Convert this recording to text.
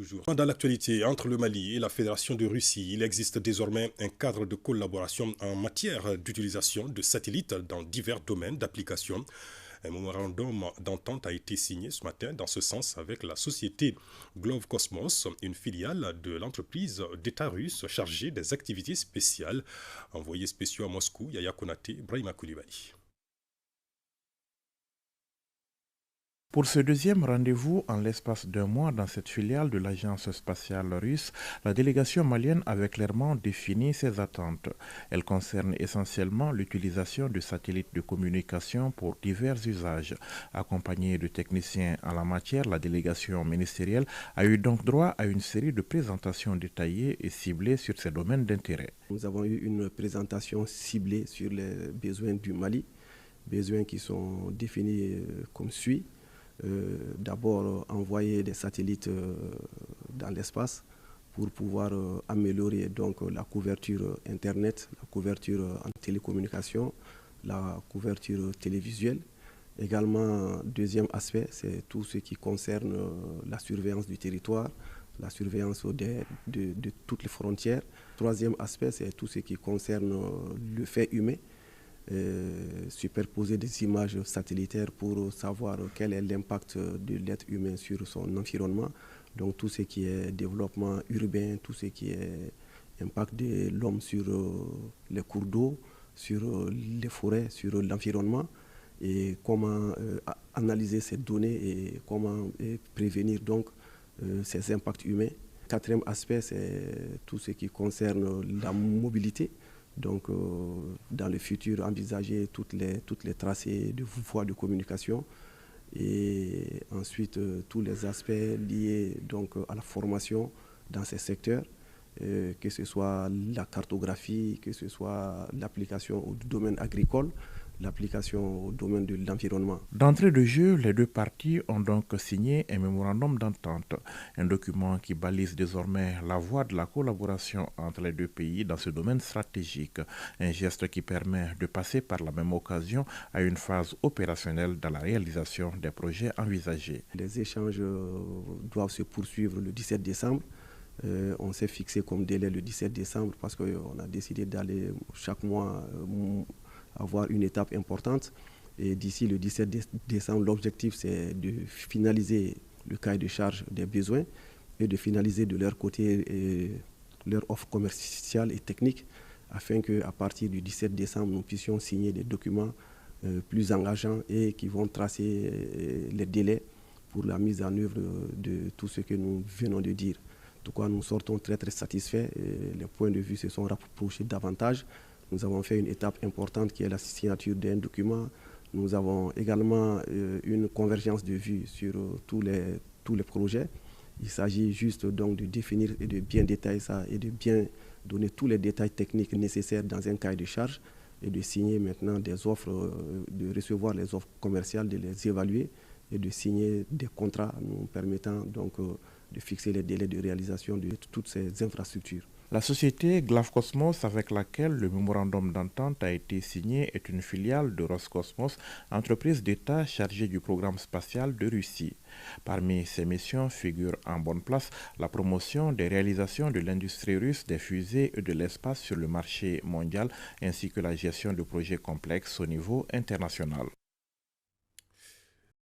toujours. Dans l'actualité, entre le Mali et la Fédération de Russie, il existe désormais un cadre de collaboration en matière d'utilisation de satellites dans divers domaines d'application. Un mémorandum d'entente a été signé ce matin dans ce sens avec la société Glove Cosmos, une filiale de l'entreprise d'État russe chargée des activités spéciales. Envoyés spéciaux à Moscou, Yaya Konaté, Brahima Koulibaly. Pour ce deuxième rendez-vous, en l'espace d'un mois dans cette filiale de l'agence spatiale russe, la délégation malienne avait clairement défini ses attentes. Elle concerne essentiellement l'utilisation de satellites de communication pour divers usages. Accompagnée de techniciens en la matière, la délégation ministérielle a eu donc droit à une série de présentations détaillées et ciblées sur ses domaines d'intérêt. Nous avons eu une présentation ciblée sur les besoins du Mali, besoins qui sont définis comme suit. D'abord envoyer des satellites dans l'espace pour pouvoir améliorer donc la couverture internet, la couverture en télécommunication, la couverture télévisuelle. Également, deuxième aspect, c'est tout ce qui concerne la surveillance du territoire, la surveillance de toutes les frontières. Troisième aspect, c'est tout ce qui concerne le fait humain. Superposer des images satellitaires pour savoir quel est l'impact de l'être humain sur son environnement. Donc tout ce qui est développement urbain, tout ce qui est impact de l'homme sur les cours d'eau, sur les forêts, sur l'environnement, et comment analyser ces données et comment prévenir donc ces impacts humains. Quatrième aspect, c'est tout ce qui concerne la mobilité. Donc, dans le futur, envisager toutes les tracés de voies de communication et ensuite tous les aspects liés donc, à la formation dans ces secteurs, que ce soit la cartographie, que ce soit l'application au domaine agricole, l'application au domaine de l'environnement. D'entrée de jeu, les deux parties ont donc signé un mémorandum d'entente, un document qui balise désormais la voie de la collaboration entre les deux pays dans ce domaine stratégique, un geste qui permet de passer par la même occasion à une phase opérationnelle dans la réalisation des projets envisagés. Les échanges doivent se poursuivre le 17 décembre. On s'est fixé comme délai le 17 décembre parce qu'on a décidé d'aller chaque mois avoir une étape importante. Et d'ici le 17 décembre, l'objectif c'est de finaliser le cahier de charge des besoins et de finaliser de leur côté leur offre commerciale et technique afin qu'à partir du 17 décembre, nous puissions signer des documents plus engageants et qui vont tracer les délais pour la mise en œuvre de tout ce que nous venons de dire. En tout cas, nous sortons très satisfaits. Les points de vue se sont rapprochés davantage. Nous avons fait une étape importante qui est la signature d'un document. Nous avons également une convergence de vues sur tous les projets. Il s'agit juste donc de définir et de bien détailler ça et de bien donner tous les détails techniques nécessaires dans un cahier de charge et de signer maintenant des offres, de recevoir les offres commerciales, de les évaluer et de signer des contrats nous permettant donc de fixer les délais de réalisation de toutes ces infrastructures. La société Glove Cosmos avec laquelle le mémorandum d'entente a été signé est une filiale de Roscosmos, entreprise d'État chargée du programme spatial de Russie. Parmi ses missions figure en bonne place la promotion des réalisations de l'industrie russe des fusées et de l'espace sur le marché mondial ainsi que la gestion de projets complexes au niveau international.